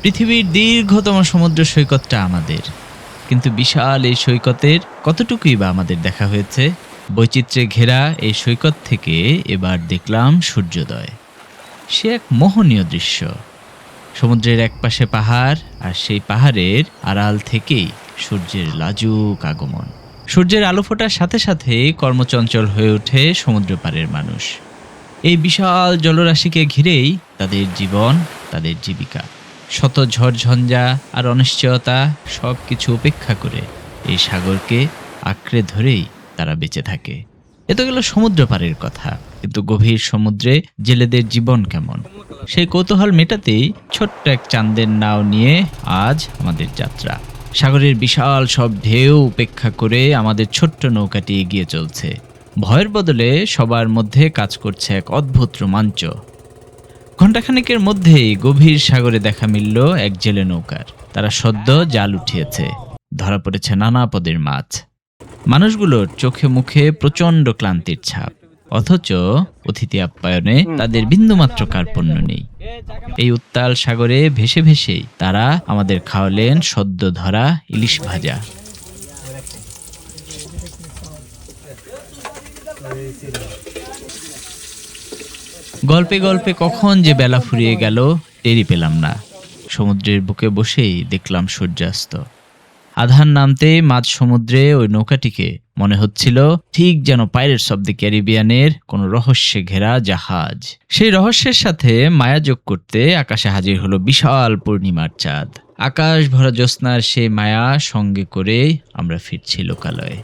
পৃথিবীর দীর্ঘতম সমুদ্র সৈকতটা আমাদের, কিন্তু বিশাল এই সৈকতের কতটুকুই বা আমাদের দেখা হয়েছে। বৈচিত্র্যে ঘেরা এই সৈকত থেকে এবার দেখলাম সূর্যোদয়। সে এক মোহনীয় দৃশ্য। সমুদ্রের একপাশে পাহাড়, আর সেই পাহাড়ের আড়াল থেকেই সূর্যের লাজুক আগমন। সূর্যের আলো ফোটার সাথে সাথে কর্মচঞ্চল হয়ে ওঠে সমুদ্র পাড়ের মানুষ। এই বিশাল জলরাশিকে ঘিরেই তাদের জীবন, তাদের জীবিকা। শত ঝড়ঝঞ্ঝা আর অনিশ্চয়তা সব কিছু উপেক্ষা করে এই সাগরকে আঁকড়ে ধরেই তারা বেঁচে থাকে। এ তো গেল সমুদ্র পাড়ের কথা, কিন্তু গভীর সমুদ্রে জেলেদের জীবন কেমন, সেই কৌতূহল মেটাতেই ছোট্ট এক চাঁদের নাও নিয়ে আজ আমাদের যাত্রা। সাগরের বিশাল সব ঢেউ উপেক্ষা করে আমাদের ছোট্ট নৌকাটি এগিয়ে চলছে। ভয়ের বদলে সবার মধ্যে কাজ করছে এক অদ্ভুত রোমাঞ্চ। ঘণ্টাখানেকের মধ্যেই গভীর সাগরে দেখা মিলল এক জেলে নৌকার। তারা সদ্য জাল উঠিয়েছে। ধরা পড়েছে নানা পদের মাছ। মানুষগুলোর চোখে মুখে প্রচণ্ড ক্লান্তির ছাপ, অথচ অতিথি আপ্যায়নে তাদের বিন্দুমাত্র কার্পণ্য নেই। এই উত্তাল সাগরে ভেসে ভেসেই তারা আমাদের খাওয়ালেন সদ্য ধরা ইলিশ ভাজা। গল্পে গল্পে কখন যে বেলা ফুরিয়ে গেল টেরই পেলাম না। সমুদ্রের বুকে বসেই দেখলাম সূর্যাস্ত। আধার নামতে মাঝ সমুদ্রে ওই নৌকাটিকে মনে হচ্ছিল ঠিক যেন পাইরেটস অব দ্য ক্যারিবিয়ানের কোনো রহস্যে ঘেরা জাহাজ। সেই রহস্যের সাথে মায়া যোগ করতে আকাশে হাজির হলো বিশাল পূর্ণিমার চাঁদ। আকাশ ভরা জ্যোৎস্নার সেই মায়া সঙ্গে করে আমরা ফিরছি লোকালয়ে।